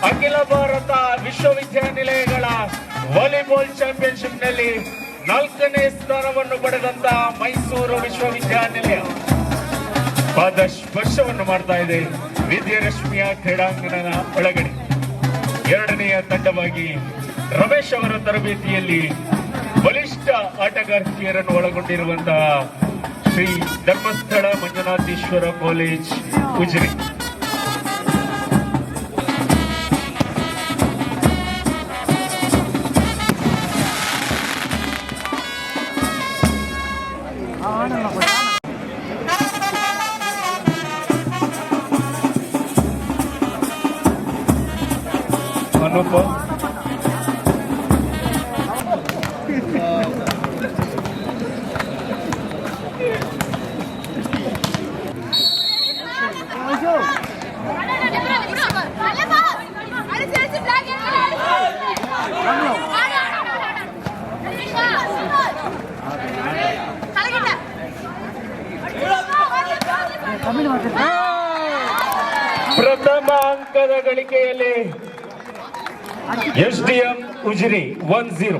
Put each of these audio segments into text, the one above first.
ಅಖಿಲ ಭಾರತ ವಿಶ್ವವಿದ್ಯಾನಿಲಯಗಳ ವಾಲಿಬಾಲ್ ಚಾಂಪಿಯನ್ಶಿಪ್ನಲ್ಲಿ 4ನೇ ಸ್ಥಾನವನ್ನು ಪಡೆದಂತಹ ಮೈಸೂರು ವಿಶ್ವವಿದ್ಯಾನಿಲಯ ಪಾದಸ್ಪರ್ಶವನ್ನು ಮಾಡ್ತಾ ಇದೆ ವಿದ್ಯಾರಶ್ಮಿಯ ಕ್ರೀಡಾಂಗಣದ ಒಳಗಡೆ. 2ನೆಯ ತಂಡವಾಗಿ ರಮೇಶ್ ಅವರ ತರಬೇತಿಯಲ್ಲಿ ಬಲಿಷ್ಠ ಆಟಗಾರ್ತಿಯರನ್ನು ಒಳಗೊಂಡಿರುವಂತಹ ಶ್ರೀ ಧರ್ಮಸ್ಥಳ ಮಂಜುನಾಥೇಶ್ವರ ಕಾಲೇಜ್ ಉಜಿರೆ. ಅನೂಪ ಪ್ರಥಮ ಅಂಕದ ಗಳಿಕೆಯಲ್ಲಿ SDM ಉಜಿರೆ 1-0.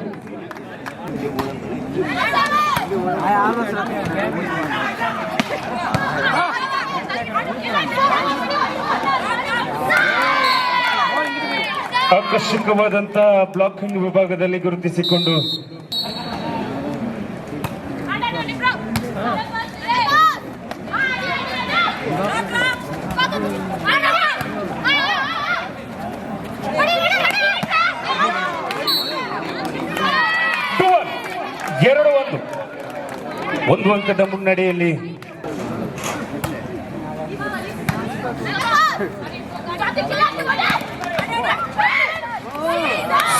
ಆಕರ್ಷಕವಾದಂತಹ ಬ್ಲಾಕಿಂಗ್ ವಿಭಾಗದಲ್ಲಿ ಗುರುತಿಸಿಕೊಂಡು ಒಂದು ಅಂಕದ ಮುನ್ನಡೆಯಲ್ಲಿ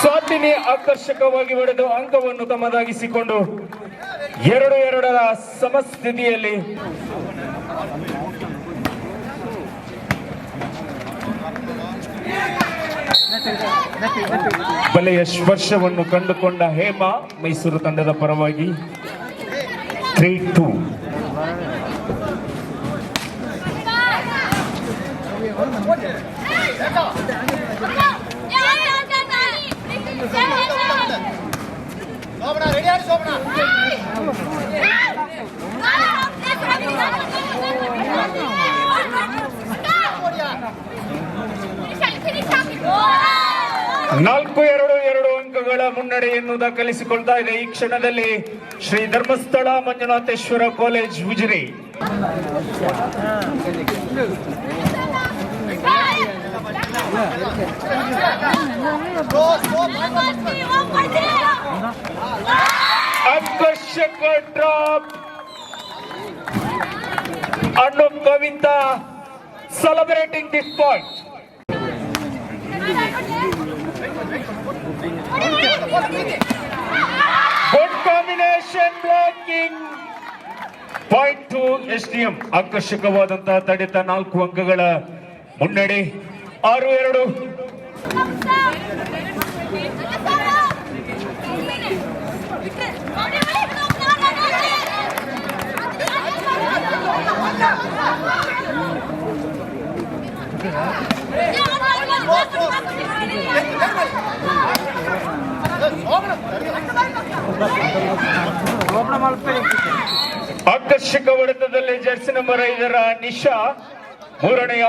ಸಾಧಿನಿ ಆಕರ್ಷಕವಾಗಿ ಹೊಡೆದು ಅಂಕವನ್ನು ತಮ್ಮದಾಗಿಸಿಕೊಂಡು 2-2ರ ಸಮಸ್ಥಿತಿಯಲ್ಲಿ ಬಲೆಯ ಸ್ಪರ್ಶವನ್ನು ಕಂಡುಕೊಂಡ ಹೇಮಾ ಮೈಸೂರು ತಂಡದ ಪರವಾಗಿ 3-2. ಎರಡು ಅಂಕಗಳ ಮುನ್ನಡೆಯನ್ನು ದಾಖಲಿಸಿಕೊಳ್ತಾ ಇದೆ ಈ ಕ್ಷಣದಲ್ಲಿ ಶ್ರೀ ಧರ್ಮಸ್ಥಳ ಮಂಜುನಾಥೇಶ್ವರ ಕಾಲೇಜ್ ಉಜಿರೆ. ಆಕರ್ಷಕ ಡ್ರಾಪ್ ಅನ್ನು Kavitha celebrating this point. Good combination blocking. Point to SDM. ಆಕರ್ಷಕವಾದಂತಹ ತಡೆತ 4 ಅಂಕಗಳ ಮುನ್ನಡೆ 6-2. ಆಕರ್ಷಕ ಹೊಡೆತದಲ್ಲಿ ಜರ್ಸಿ ನಂಬರ್ 5ರ ನಿಶಾ 3ನೇಯ.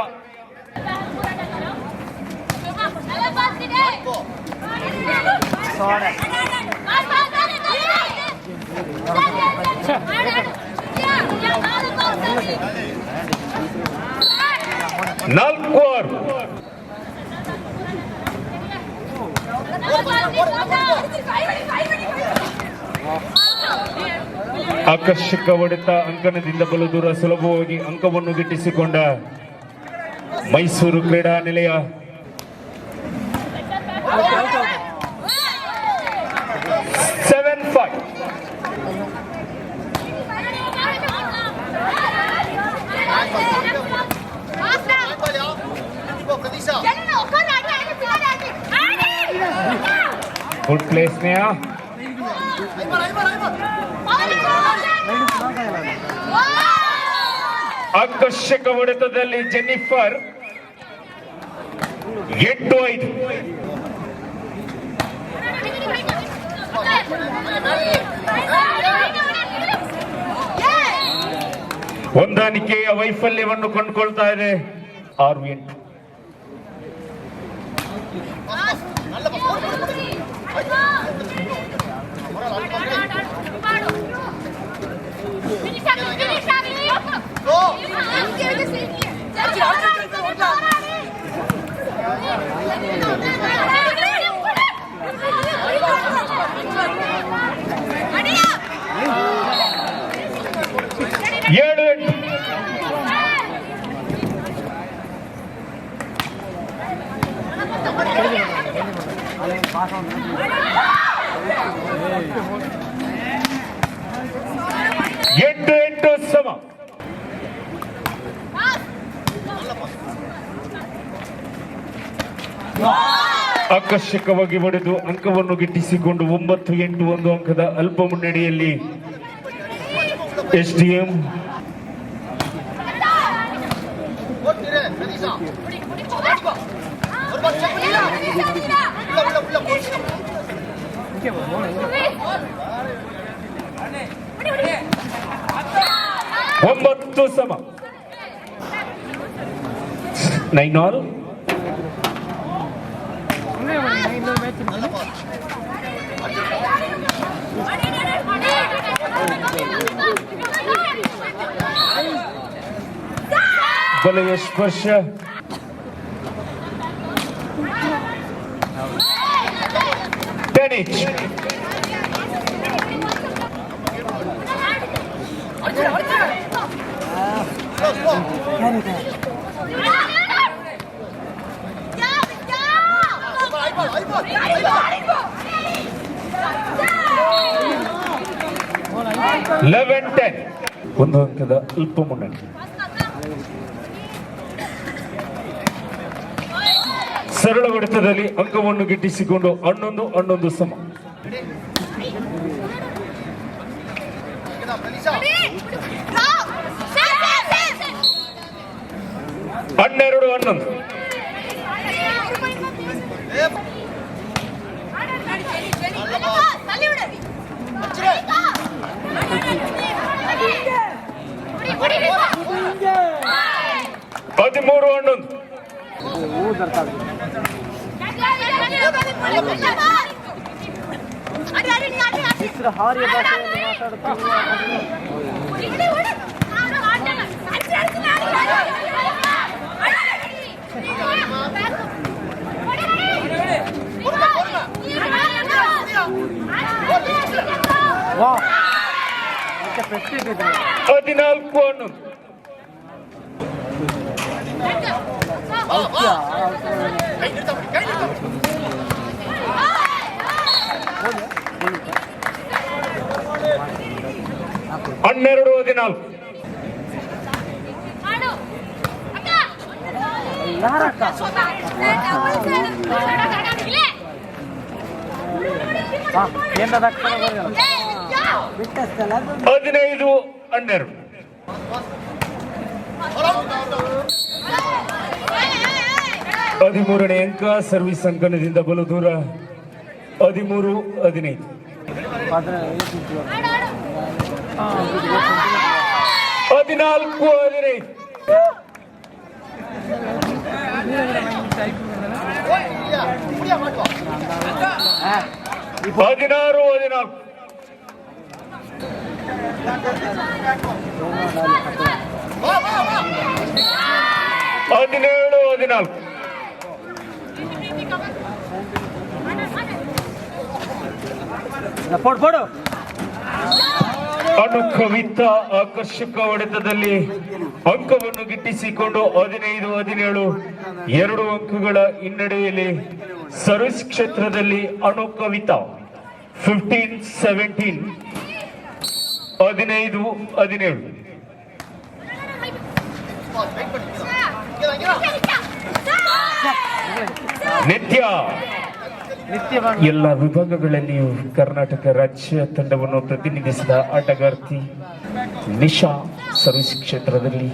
ಆಕರ್ಷಕ ಹೊಡೆತ ಅಂಕಣದಿಂದ ಬಲು ದೂರ ಸುಲಭವಾಗಿ ಅಂಕವನ್ನು ಗಿಟ್ಟಿಸಿಕೊಂಡ ಮೈಸೂರು ಕ್ರೀಡಾ ನಿಲಯ. गुड प्लेस में ಆಕರ್ಷಕ ಹೊಡೆತದಲ್ಲಿ ಜೆನ್ನಿಫರ್ 8-5. ಹೊಂದಾಣಿಕೆಯ ವೈಫಲ್ಯವನ್ನು ಕಂಡುಕೊಳ್ತಾ ಇದೆ 6-8. ಎಂಟು ಸಮ. ಆಕರ್ಷಕವಾಗಿ ಹೊಡೆದು ಅಂಕವನ್ನು ಗಿಟ್ಟಿಸಿಕೊಂಡು 9-8 ಒಂದು ಅಂಕದ ಅಲ್ಪ ಮುನ್ನಡೆಯಲ್ಲಿ SDM. ಒಂಬತ್ತು ಸಮ. 9-all. ಬಲೆಯ ಸ್ಪರ್ಶ. ಟೆನಿಸ್. ಒಂದು ಅಂಕದ ಅಲ್ಪ ಮುನ್ನಡೆ. ಸರಳ ಹೊಡೆತದಲ್ಲಿ ಅಂಕವನ್ನು ಗಿಟ್ಟಿಸಿಕೊಂಡು 11 ಸಮ. 12-11. ಹದಿಮೂರು 11. ಹನ್ನೆರಡು 14. ಹದಿನೈದು 12. ಹದಿಮೂರನೇ ಅಂಕ ಸರ್ವಿಸ್ ಅಂಕಣದಿಂದ ಬಲು ದೂರ. 13-15. 14-15. 16-14. 17-14. ಅನುಕವಿತ ಆಕರ್ಷಕ ಹೊಡೆತದಲ್ಲಿ ಅಂಕವನ್ನು ಗಿಟ್ಟಿಸಿಕೊಂಡು 15-17 2 ಅಂಕಗಳ ಹಿನ್ನಡೆಯಲ್ಲಿ ಸರ್ವಿಸ್ ಕ್ಷೇತ್ರದಲ್ಲಿ ಅನುಕವಿತ 15-17 15-17. ನಿತ್ಯ ಎಲ್ಲ ವಿಭಾಗಗಳಲ್ಲಿಯೂ ಕರ್ನಾಟಕ ರಾಜ್ಯ ತಂಡವನ್ನು ಪ್ರತಿನಿಧಿಸಿದ ಆಟಗಾರ್ತಿ ನಿಶಾ ಸರ್ವಿಸ್ ಕ್ಷೇತ್ರದಲ್ಲಿ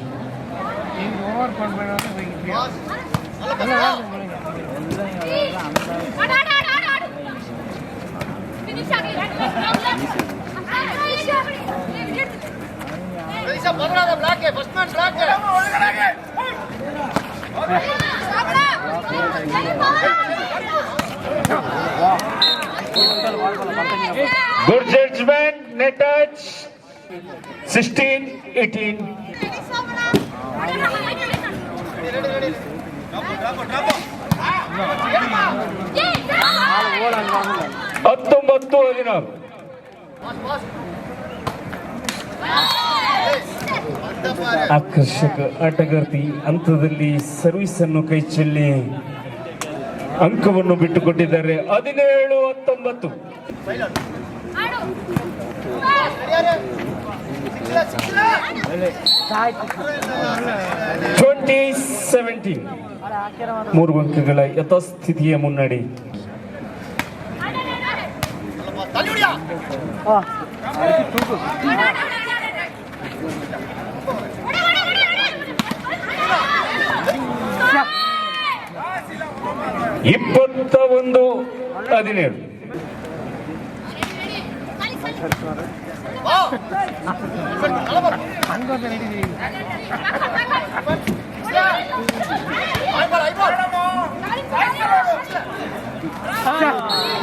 16-18. ಹತ್ತೊಂಬತ್ತು 16. ಆಕರ್ಷಕ ಆಟಗಾರ್ತಿ ಹಂತದಲ್ಲಿ ಸರ್ವಿಸ್ ಅನ್ನು ಕೈ ಚೆಲ್ಲಿ ಅಂಕವನ್ನು ಬಿಟ್ಟುಕೊಟ್ಟಿದ್ದಾರೆ. 17-19. 20-17. 3 ಅಂಕಗಳ ಯಥಾಸ್ಥಿತಿಯ ಮುನ್ನಡೆ. ಇಪ್ಪತ್ತ 17.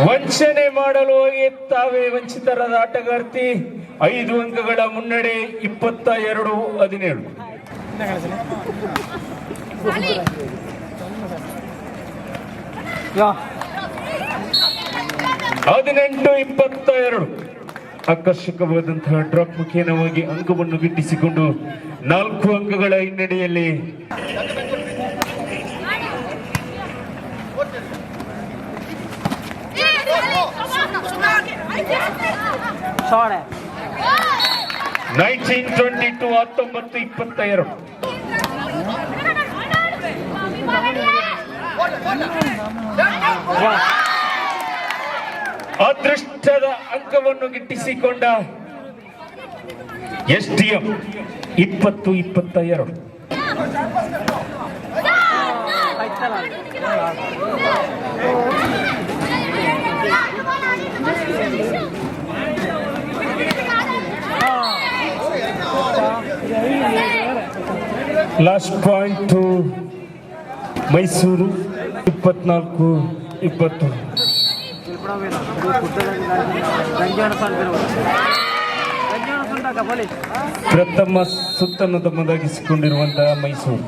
ವಂಚನೆ ಮಾಡಲು ಹೋಗಿ ತಾವೇ ವಂಚಿತರಾದ ಆಟಗಾರ್ತಿ 5 ಅಂಕಗಳ ಮುನ್ನಡೆ. 22-17. 18-22. ಆಕರ್ಷಕವಾದಂತಹ ಡ್ರಾಪ್ ಮುಖೇನವಾಗಿ ಅಂಕವನ್ನು ಗಿಟ್ಟಿಸಿಕೊಂಡು 4 ಅಂಕಗಳ ಹಿನ್ನಡೆಯಲ್ಲಿ Sorry. 19-22. 19-22. ಅದೃಷ್ಟದ ಅಂಕವನ್ನು ಗಿಟ್ಟಿಸಿಕೊಂಡ SDM 20-22. Last point to Mysuru 24-20. ಪ್ರಥಮ ಸುತ್ತನ್ನು ತಮ್ಮದಾಗಿಸಿಕೊಂಡಿರುವಂತಹ ಮೈಸೂರು.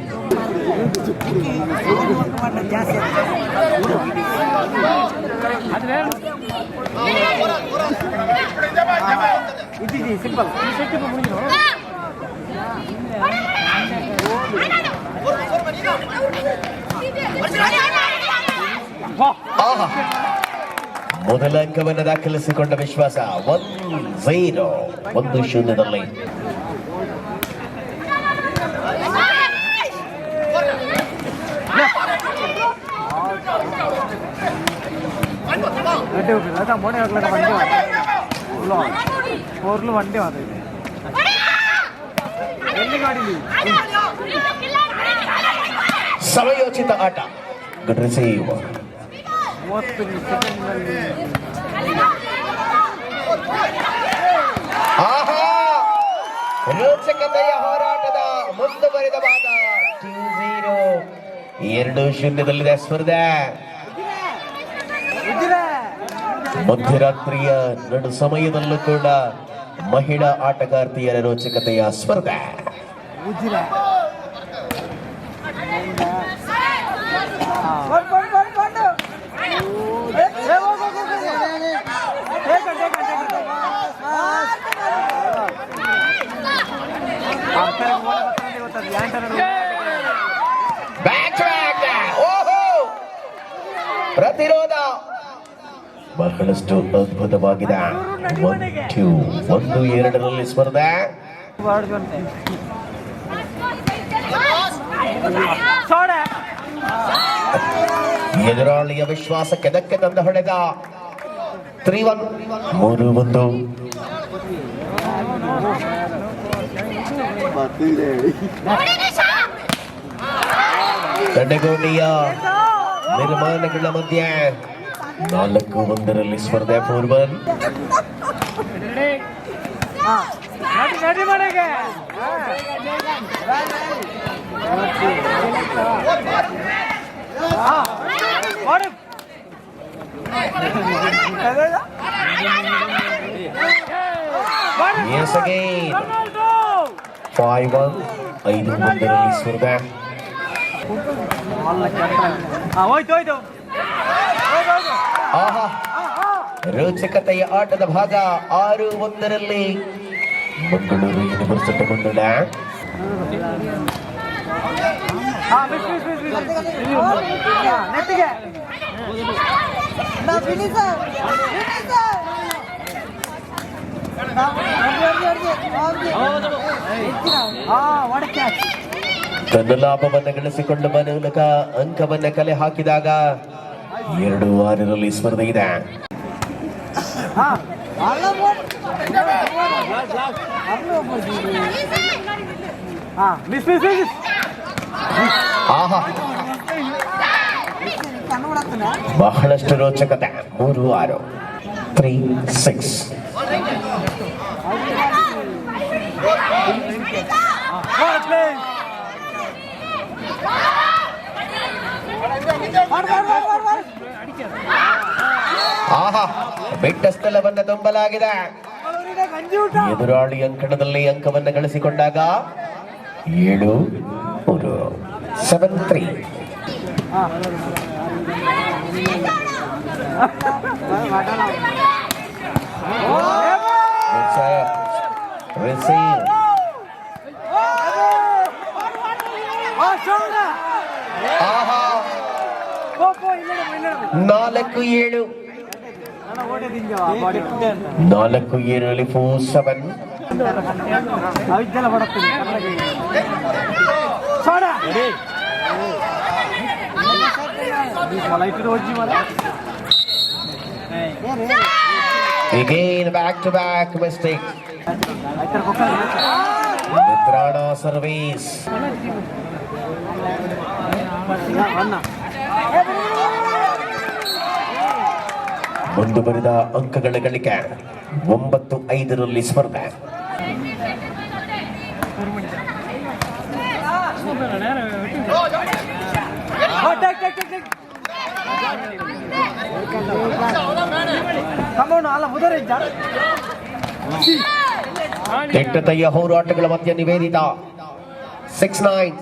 ಮೊದಲ ಅಂಕವನ್ನು ದಾಖಲಿಸಿಕೊಂಡ ವಿಶ್ವಾಸ 1-0. ಸಮಯೋಚಿತ ಆಟ. Good receive. ರೋಚಕತೆಯ ಹೋರಾಟದ ಮುಂದುವರಿದ ಭಾಗ 2-0 ಸ್ಪರ್ಧೆ. ಮಧ್ಯರಾತ್ರಿಯ ನಡು ಸಮಯದಲ್ಲೂ ಕೂಡ ಮಹಿಳಾ ಆಟಗಾರ್ತಿಯರ ರೋಚಕತೆಯ ಸ್ಪರ್ಧೆ. ಪ್ರತಿರೋಧ ಬಹಳಷ್ಟು ಅದ್ಭುತವಾಗಿದೆ. 1-2 ಸ್ಪರ್ಧೆ. ಎದುರಾಳಿಯ ವಿಶ್ವಾಸಕ್ಕೆ ಧಕ್ಕೆ ತಂದು ಹೊಡೆದ 3-1. ತಂಡಗೋಣಿಯ ನಿರ್ಮಾಣಗಳ ಮಧ್ಯೆ 4-1 ಸ್ಪರ್ಧೆ. 4-1. Yes again. 5-1. 5-1 ಸ್ಪರ್ಧೆ. ಆಹಾ, ರೋಚಕತೆಯ ಆಟದ ಭಾಗ 6-1 ಮಂಗಳೂರು ಯೂನಿವರ್ಸಿಟಿ ಮುನ್ನಡೆ. ತನ್ನ ಲಾಭವನ್ನು ಗಳಿಸಿಕೊಂಡು ಮೂಲಕ ಅಂಕವನ್ನು ಕಲೆ ಹಾಕಿದಾಗ 2-6 ಸ್ಪರ್ಧೆ ಇದೆ. ಆಹಾ, ಬಹಳಷ್ಟು ರೋಚಕತೆ. 3-6. 3-6. ಆಹಾ, ಬಿಟ್ಟ ಸ್ಥಳವನ್ನು ತುಂಬಲಾಗಿದೆ. ಎದುರಾಳಿ ಅಂಕಣದಲ್ಲಿ ಅಂಕವನ್ನು ಗಳಿಸಿಕೊಂಡಾಗ 7-3. 7-3. Receive. 4-7. 4-7 4-7. Again back-to-back mistakes. Mitrana service. ಮುಂದುವರಿದ ಅಂಕಗಳ ಗಳಿಕೆ 9-5 ಸ್ಪರ್ಧೆ. ಕೆಟ್ಟತಯ್ಯ ಹೋರಾಟಗಳ ಮಧ್ಯ ನಿವೇದಿತ 6-9.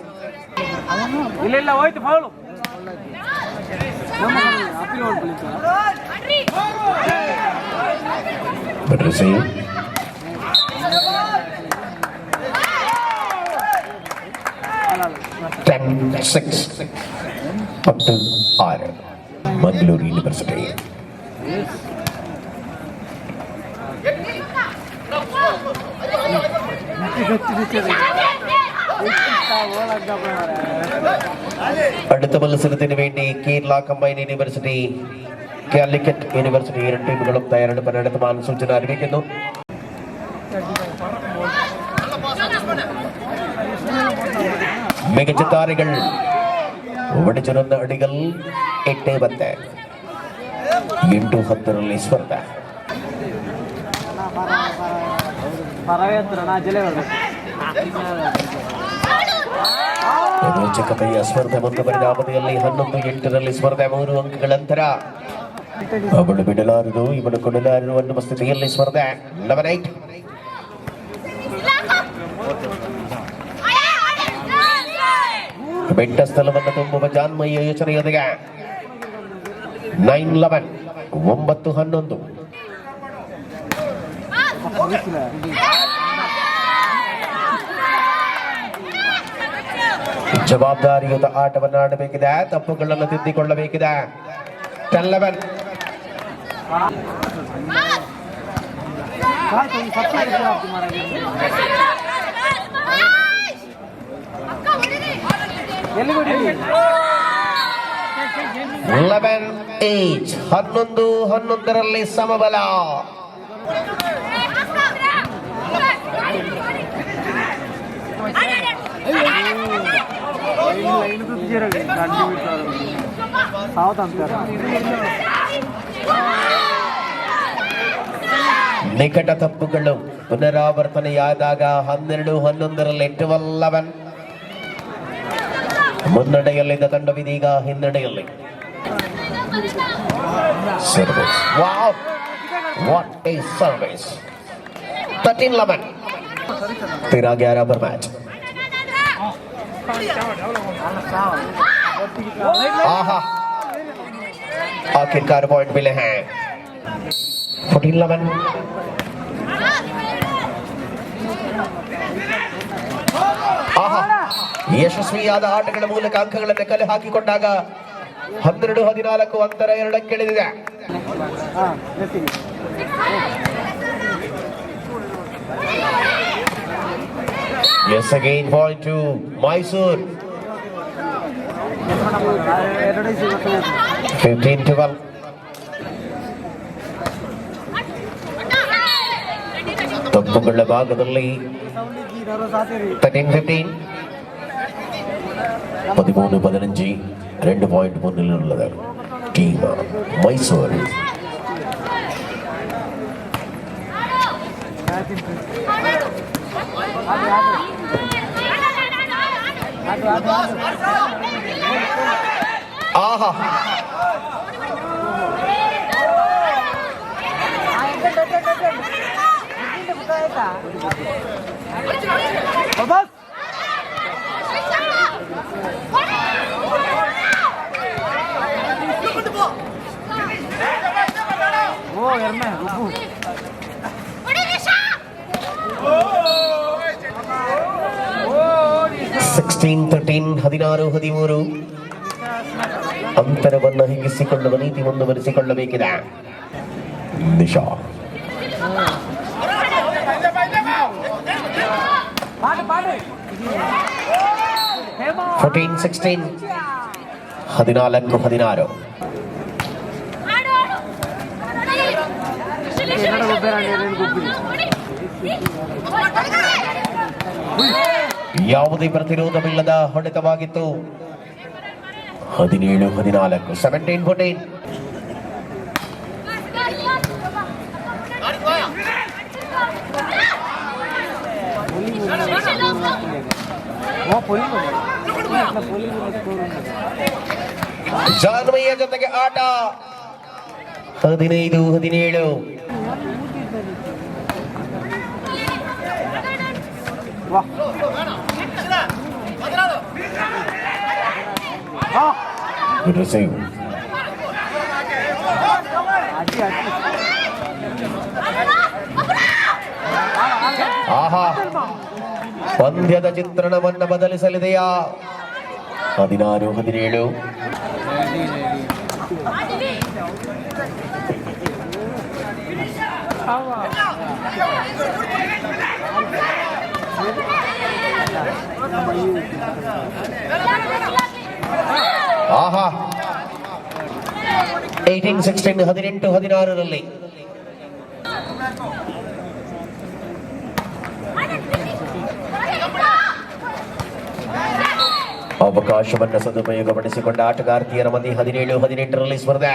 ಇಲ್ಲ ಹೋಯ್ತು ಫೌಲು. Receive. 10-6. 10-6. ಮಂಗಳೂರು ಯೂನಿವರ್ಸಿಟಿ. അടുത്ത മത്സരത്തിന് വേണ്ടി Kerala combine university, Calicut university ഇരു ടീമുകളും തയ്യാറെടുപ്പ് നടത്തുവാൻ സൂചന അറിയിക്കുന്നു. മികച്ച താരങ്ങൾ ഓടിച്ചിരുന്ന അടികൾ 8-10. 8-10 സ്പർധ. ರೋಚಕತೆಯ ಸ್ಪರ್ಧೆ ಮುಂದುವರಿದ ಅವಧಿಯಲ್ಲಿ 11-8 ಸ್ಪರ್ಧೆ. 3 ಅಂಕಗಳ ಅಂತರ. ಅವಳು ಬಿಡಲಾರದು, ಇವಳು ಕೊಡಲಾರದು ಅನ್ನುವ ಸ್ಥಿತಿಯಲ್ಲಿ ಸ್ಪರ್ಧೆ. 11-8. ಬೆಟ್ಟ ಸ್ಥಳವನ್ನು ತುಂಬುವ ಜಾನ್ಮಯ್ಯ ಯೋಚನೆಯೊಂದಿಗೆ 9-11. 9-11. ಜವಾಬ್ದಾರಿಯುತ ಆಟವನ್ನು ಆಡಬೇಕಿದೆ, ತಪ್ಪುಗಳನ್ನು ತಿದ್ದಿಕೊಳ್ಳಬೇಕಿದೆ. 10-11. (11-8). 11-11 ಸಮಬಲ. ನಿಕಟ ತಪ್ಪುಗಳು ಪುನರಾವರ್ತನೆಯಾದಾಗ 12-11 12-11 ಮುನ್ನಡೆಯಲ್ಲಿದ್ದ ತಂಡವಿದೀಗ ಹಿನ್ನಡೆಯಲ್ಲಿ. Service. Wow, what a service. 13-11. 13-11 per match. आहा आखिरकार पॉइंट मिले हैं. 14-11. ಆಹಾ ಯಶಸ್ವಿಯಾದ ಆಟಗಳ ಮೂಲಕ ಅಂಕಗಳನ್ನು ಕಲೆ ಹಾಕಿಕೊಂಡಾಗ 12-14 ಅಂತರ 2ಕ್ಕೆ ಇಳಿದಿದೆ. Yes, again point to Mysore. 15-12. ತಪ್ಪುಗಳ ಭಾಗದಲ್ಲಿ 13-15. 13-15 2 ಪಾಯಿಂಟ್ ಮುನ್ನಿലുള്ളത് ಟೀಮ್ ಮೈಸೂರು. ಆಹಾ Oh, Erman, 16-13 16-13 ಅಂತರವನ್ನು ಹಿಗ್ಗಿಸಿಕೊಳ್ಳುವ ನೀತಿ ಮುಂದುವರಿಸಿಕೊಳ್ಳಬೇಕಿದೆ. ನಿಶಾ 14-16 14-16. ಯಾವುದೇ ಪ್ರತಿರೋಧವಿಲ್ಲದ ಹೊಡೆತವಾಗಿತ್ತು. 17-14 17-14. ಜಾನ್ವಿಯ ಜೊತೆಗೆ ಆಟ 15-17. Good receive. ಆಹಾ ಪಂದ್ಯದ ಚಿತ್ರಣವನ್ನು ಬದಲಿಸಲಿದೆಯಾ? 16-17. ಆಹಾ 18-16 18-16ರಲ್ಲಿ ಅವಕಾಶವನ್ನು ಸದುಪಯೋಗಪಡಿಸಿಕೊಂಡ ಆಟಗಾರ್ತಿಯರ ಮಧ್ಯೆ 17-18ರಲ್ಲಿ ಸ್ಪರ್ಧೆ.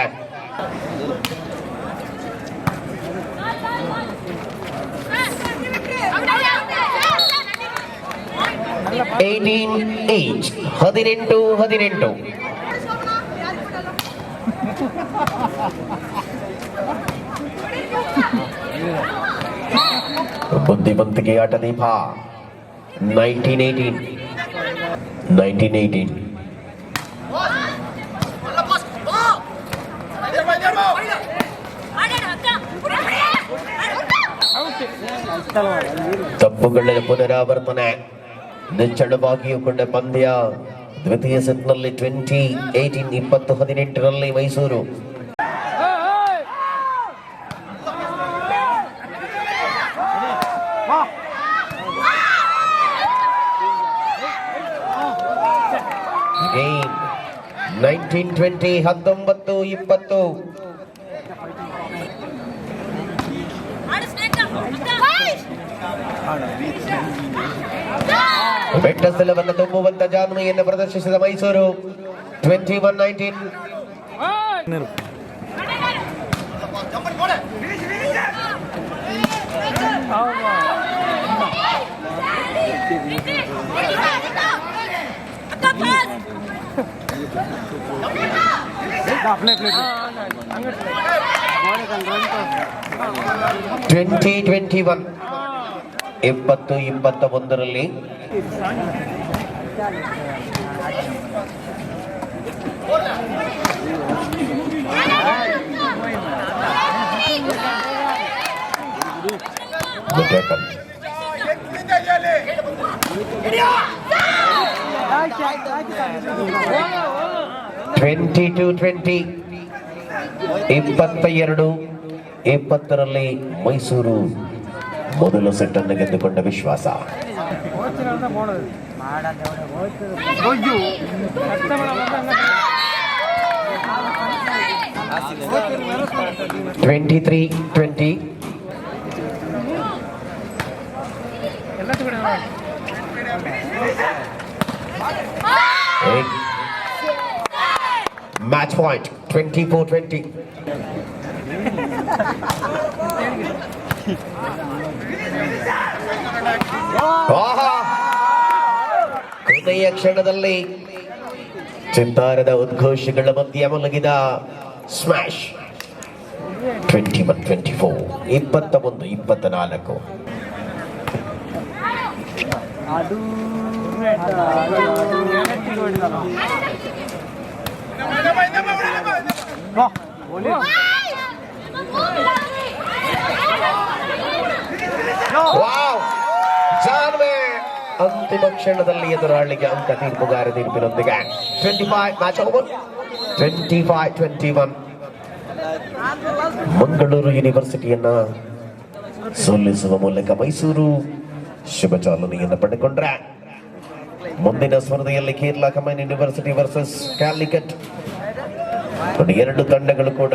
18-8 18-18. ಬುದ್ಧಿವಂತಿಕೆ ಆಟ ದೀಪ. 19-18 19-18. ತಪ್ಪುಗಳ ಪುನರಾವರ್ತನೆ. ನೆಚ್ಚಳವಾಗಿಯೂ ಕೊಂಡ ಪಂದ್ಯ. ದ್ವಿತೀಯ ಸೆಟ್ನಲ್ಲಿ 20-18 20-18ರಲ್ಲಿ ಮೈಸೂರು. Game 19-20 19-20. ಬೆಟ್ಟಸ್ಥಳವನ್ನು ತುಂಬುವಂತ ಜಾನ್ವಿಯನ್ನು ಪ್ರದರ್ಶಿಸಿದ ಮೈಸೂರು. 21-19. आपने प्लेट 20-21. 20-21ರಲ್ಲಿ Tackle. 22-20 22-20ರಲ್ಲಿ ಮೈಸೂರು ಮೊದಲ ಸೆಟ್ ಅನ್ನು ಗೆದ್ದುಕೊಂಡ ವಿಶ್ವಾಸ. 23-20 match point 24-20. ಹೃದಯ ಕ್ಷಣದಲ್ಲಿ ಚಿಂತಾರದ ಉದ್ಘೋಷಗಳ ಮಧ್ಯೆ ಮಲಗಿದ ಸ್ಮ್ಯಾಶ್. 21-24 21-24. ಅಂತಿಮ ಕ್ಷಣದಲ್ಲಿ ಎದುರಾಳಿಗೆ ಅಂಕ ತೀರ್ಪುಗಾರ ತೀರ್ಪಿನೊಂದಿಗೆ 25 ಮ್ಯಾಚ್ ಓವರ್. 25-21 ಮಂಗಳೂರು ಯೂನಿವರ್ಸಿಟಿಯನ್ನ ಸೋಲಿಸುವ ಮೂಲಕ ಮೈಸೂರು ಶುಭ ಚಾಲನೆಯನ್ನು ಪಡೆದುಕೊಂಡ್ರೆ ಮುಂದಿನ ಸ್ಪರ್ಧೆಯಲ್ಲಿ Kerala common university versus Calicut ಎರಡು ತಂಡಗಳು ಕೂಡ